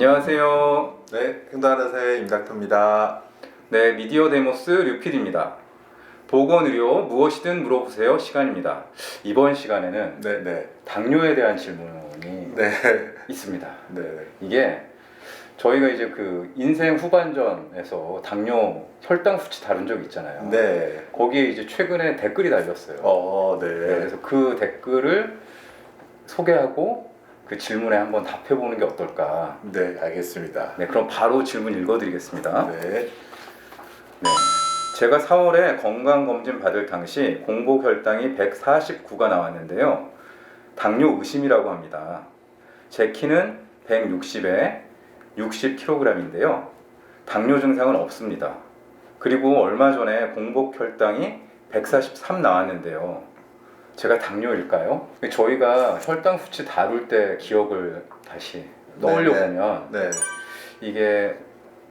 안녕하세요. 네, 행동하는 사회 임닥터입니다. 네, 미디어 데모스 류필입니다. 보건의료 무엇이든 물어보세요 시간입니다. 이번 시간에는 네. 당뇨에 대한 질문이 네. 있습니다. 네. 이게 저희가 이제 그 인생 후반전에서 당뇨 혈당 수치 다룬 적 있잖아요. 네. 거기에 이제 최근에 댓글이 달렸어요. 네. 그래서 그 댓글을 소개하고 그 질문에 한번 답해보는 게 어떨까. 네, 알겠습니다. 네, 그럼 바로 질문 읽어드리겠습니다. 네. 네. 제가 4월에 건강검진 받을 당시 공복 혈당이 149가 나왔는데요. 당뇨 의심이라고 합니다. 제 키는 160에 60kg인데요. 당뇨 증상은 없습니다. 그리고 얼마 전에 공복 혈당이 143 나왔는데요. 제가 당뇨일까요? 저희가 혈당 수치 다룰 때 기억을 다시 떠올려 보면 네. 이게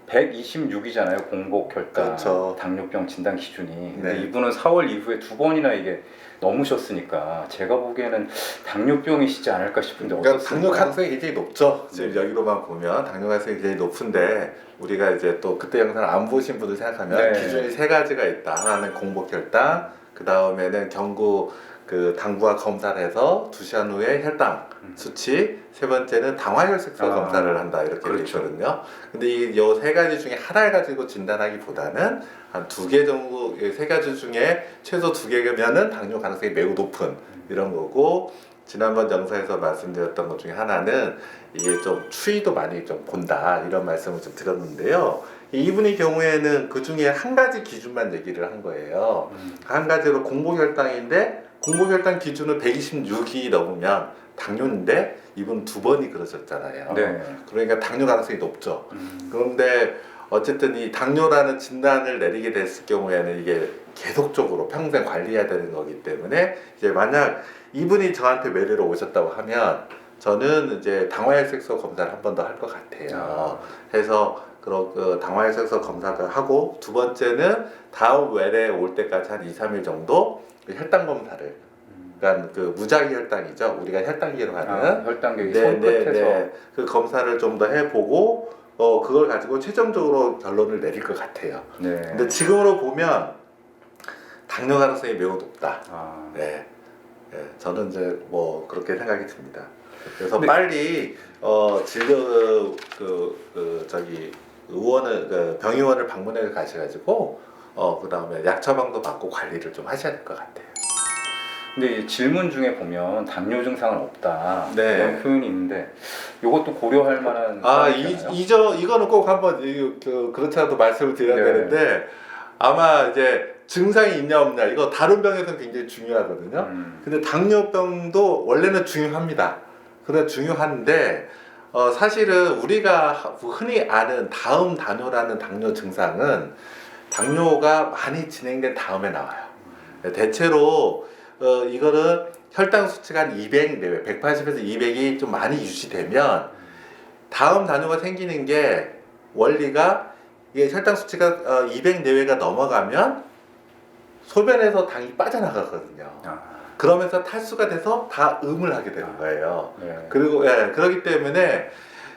126이잖아요. 공복 혈당, 그렇죠. 당뇨병 진단 기준이. 근데 네. 이분은 4월 이후에 2번이나 이게 넘으셨으니까 제가 보기에는 당뇨병이시지 않을까 싶은데 그러니까 어떻습니까? 당뇨 가능성이 굉장히 높죠. 지금 네. 여기로만 보면 당뇨 가능성이 굉장히 높은데 우리가 이제 또 그때 영상을 안 보신 분들 생각하면 네. 기준이 세 가지가 있다. 하나는 공복 혈당, 그 다음에는 경구 그 당부와 검사를 해서 2시간 후에 혈당 수치, 세 번째는 당화혈색소 검사를 한다 이렇게 그렇죠. 되어 있거든요. 근데 이 세 가지 중에 하나를 가지고 진단하기보다는 한 2개 정도, 세 가지 중에 최소 2개면은 당뇨 가능성이 매우 높은 이런 거고, 지난번 영상에서 말씀드렸던 것 중에 하나는 이게 좀 추위도 많이 좀 본다 이런 말씀을 좀 드렸는데요. 이분의 경우에는 그 중에 한 가지 기준만 얘기를 한 거예요. 한 가지로 공복혈당인데 공복혈당 기준은 126이 넘으면 당뇨인데 이분 2번이 그러셨잖아요. 네. 그러니까 당뇨 가능성이 높죠. 그런데 어쨌든 이 당뇨라는 진단을 내리게 됐을 경우에는 이게 계속적으로 평생 관리해야 되는 거기 때문에 이제 만약 이분이 저한테 외래로 오셨다고 하면 저는 이제 당화혈색소 검사를 한 번 더 할 것 같아요. 해서 그 당화혈색소 검사를 하고, 두 번째는 다음 외래 올 때까지 한 2-3일 정도 혈당 검사를, 그러니까 그 무작위 혈당이죠. 우리가 혈당계로 하는 혈당계 손끝에서 그 검사를 좀 더 해보고 그걸 가지고 최종적으로 결론을 내릴 것 같아요. 네. 근데 지금으로 보면 당뇨 가능성이 매우 높다. 네. 저는 이제 뭐 그렇게 생각이 듭니다. 그래서 빨리 진료 저기 의원을 병의원을 방문해 가셔가지고 그 다음에 약 처방도 받고 관리를 좀 하셔야 될 것 같아요. 근데 이 질문 중에 보면 당뇨 증상은 없다 네. 이런 표현이 있는데 이것도 고려할 만한 이거는 꼭 한번 그렇지 않아도 말씀을 드려야 네. 되는데, 아마 이제 증상이 있냐 없냐 이거 다른 병에서는 굉장히 중요하거든요. 근데 당뇨병도 원래는 중요합니다. 그래 중요한데 사실은 우리가 흔히 아는 다음 단뇨라는 당뇨 증상은 당뇨가 많이 진행된 다음에 나와요. 대체로 이거는 혈당 수치가 한 200 내외, 180에서 200이 좀 많이 유지되면 다음 단뇨가 생기는 게, 원리가 이게 혈당 수치가 200 내외가 넘어가면 소변에서 당이 빠져나가거든요. 그러면서 탈수가 돼서 다 음을 하게 되는 거예요. 네. 그리고 그렇기 때문에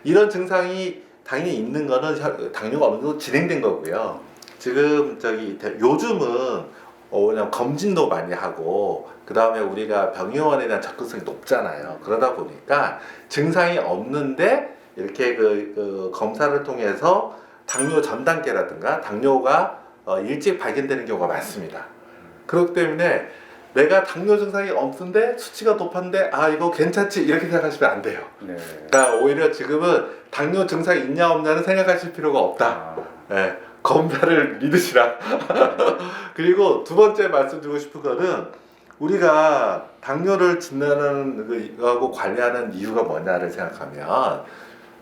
이런 증상이 당연히 있는 거는 당뇨가 어느 정도 진행된 거고요. 지금 요즘은 그냥 검진도 많이 하고, 그 다음에 우리가 병의원에 대한 접근성이 높잖아요. 그러다 보니까 증상이 없는데 이렇게 그 검사를 통해서 당뇨 전 단계라든가 당뇨가 일찍 발견되는 경우가 많습니다. 그렇기 때문에 내가 당뇨 증상이 없는데 수치가 높았는데 이거 괜찮지 이렇게 생각하시면 안 돼요. 네. 그러니까 오히려 지금은 당뇨 증상이 있냐 없냐는 생각하실 필요가 없다. 네, 검사를 믿으시라. 그리고 두 번째 말씀드리고 싶은 거는, 우리가 당뇨를 진단하는 거하고 관리하는 이유가 뭐냐를 생각하면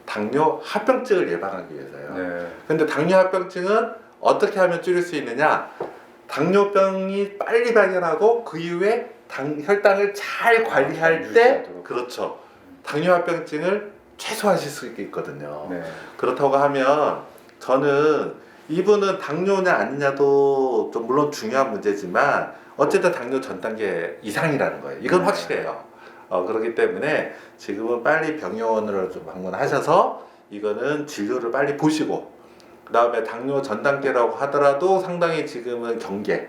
당뇨 합병증을 예방하기 위해서요. 네. 근데 당뇨 합병증은 어떻게 하면 줄일 수 있느냐? 당뇨병이 빨리 발견하고 그 이후에 혈당을 잘 관리할 때, 유지하도록. 그렇죠. 당뇨 합병증을 최소화하실 수 있거든요. 네. 그렇다고 하면 저는 이분은 당뇨냐 아니냐도 좀 물론 중요한 문제지만 어쨌든 당뇨 전 단계 이상이라는 거예요. 이건 확실해요. 그렇기 때문에 지금은 빨리 병의원을 좀 방문하셔서 이거는 진료를 빨리 보시고, 그다음에 당뇨 전 단계라고 하더라도 상당히 지금은 경계,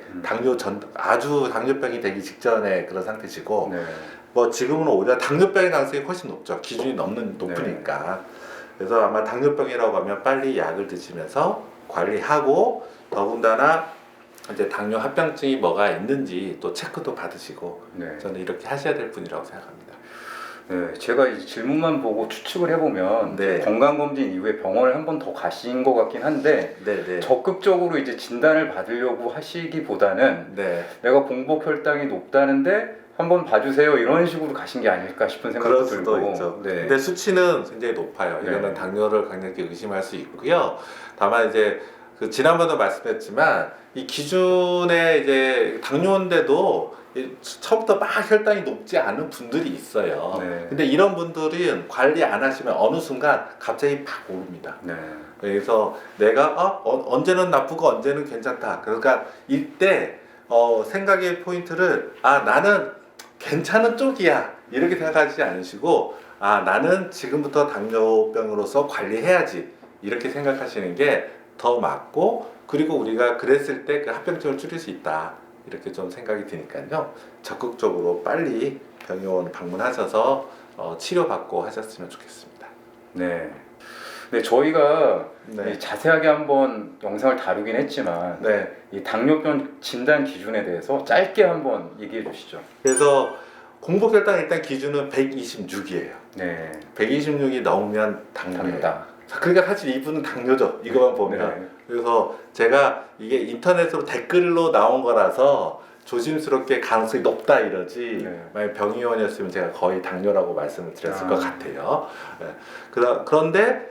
아주 당뇨병이 되기 직전에 그런 상태시고, 네. 뭐 지금은 오히려 당뇨병의 가능성이 훨씬 높죠. 기준이 높으니까. 그래서 아마 당뇨병이라고 하면 빨리 약을 드시면서 관리하고, 더군다나 이제 당뇨 합병증이 뭐가 있는지 또 체크도 받으시고, 네. 저는 이렇게 하셔야 될 분이라고 생각합니다. 네, 제가 이 질문만 보고 추측을 해보면 네. 건강검진 이후에 병원을 한 번 더 가신 것 같긴 한데 네네. 적극적으로 이제 진단을 받으려고 하시기보다는 네. 내가 공복 혈당이 높다는데 한번 봐주세요 이런 식으로 가신 게 아닐까 싶은 생각도 그럴 수도 들고. 있죠. 네. 근데 수치는 굉장히 높아요. 네. 이거는 당뇨를 강력히 의심할 수 있고요. 다만 이제 그 지난번도 말씀했지만 이 기준에 이제 당뇨인데도 처음부터 막 혈당이 높지 않은 분들이 있어요. 네. 근데 이런 분들은 관리 안 하시면 어느 순간 갑자기 팍 오릅니다. 네. 그래서 내가 언제는 나쁘고 언제는 괜찮다. 그러니까 이때 생각의 포인트를 나는 괜찮은 쪽이야 이렇게 생각하지 않으시고 나는 지금부터 당뇨병으로서 관리해야지 이렇게 생각하시는 게 더 맞고, 그리고 우리가 그랬을 때 그 합병증을 줄일 수 있다 이렇게 좀 생각이 드니까요, 적극적으로 빨리 병원 방문하셔서 치료받고 하셨으면 좋겠습니다. 네. 네, 저희가 네. 이 자세하게 한번 영상을 다루긴 했지만 네. 이 당뇨병 진단 기준에 대해서 짧게 한번 얘기해 주시죠. 그래서 공복혈당 일단 기준은 126이에요. 네. 126이 넘으면 당뇨예요. 당뇨다. 그러니까 사실 이분은 당뇨죠. 이거만 보면. 네. 그래서 제가 이게 인터넷으로 댓글로 나온 거라서 조심스럽게 가능성이 높다 이러지, 네. 만약 병의원이었으면 제가 거의 당뇨라고 말씀을 드렸을 아. 것 같아요. 네. 그런데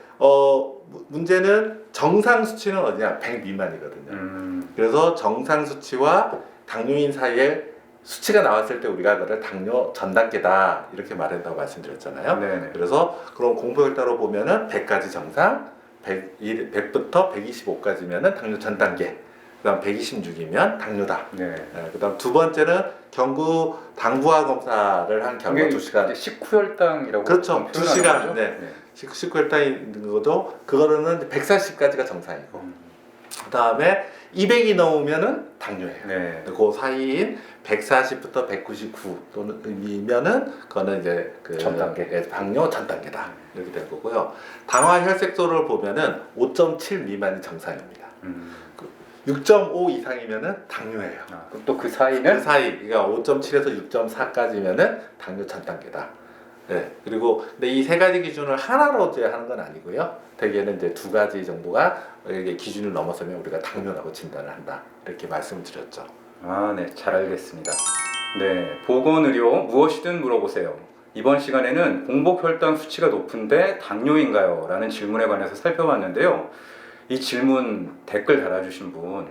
문제는 정상 수치는 어디냐? 100 미만이거든요. 그래서 정상 수치와 당뇨인 사이에 수치가 나왔을 때 우리가 그걸 당뇨 전 단계다 이렇게 말한다고 말씀드렸잖아요. 네네. 그래서 그럼 공복혈당으로 보면은 100까지 정상, 100부터 125까지면은 당뇨 전 단계, 그다음 126이면 당뇨다. 네. 그다음 두 번째는 경구 당부화 검사를 한 결과 2시간. 식후혈당이라고 그렇죠. 표현하는 2시간. 거죠? 네. 식후혈당이 있는 것도 그거는 140까지가 정상이고, 그다음에 200이 넘으면은 당뇨예요. 네. 그 사이인 140부터 199 또는이면은 그거는 이제 그 전 단계. 당뇨 전 단계다 이렇게 될 거고요. 당화 혈색소를 보면은 5.7 미만이 정상입니다. 6.5 이상이면은 당뇨예요. 그럼 또 그 사이는 그 사이, 그러니까 5.7에서 6.4까지면은 당뇨 전 단계다. 네. 그리고 근데 이 세 가지 기준을 하나로 이제 하는 건 아니고요. 대개는 이제 두 가지 정도가 이게 기준을 넘어서면 우리가 당뇨라고 진단을 한다. 이렇게 말씀을 드렸죠. 네, 잘 알겠습니다. 네, 보건의료 무엇이든 물어보세요. 이번 시간에는 공복혈당 수치가 높은데 당뇨인가요? 라는 질문에 관해서 살펴봤는데요. 이 질문 댓글 달아주신 분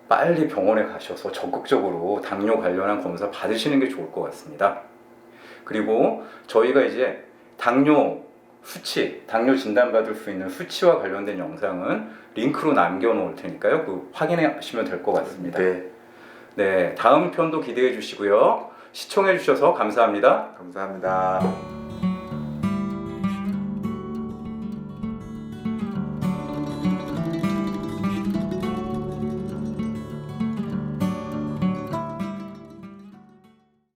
빨리 병원에 가셔서 적극적으로 당뇨 관련한 검사 받으시는 게 좋을 것 같습니다. 그리고 저희가 이제 당뇨 수치, 당뇨 진단받을 수 있는 수치와 관련된 영상은 링크로 남겨놓을 테니까요. 그 확인하시면 될 것 같습니다. 네. 네, 다음 편도 기대해 주시고요. 시청해 주셔서 감사합니다. 감사합니다.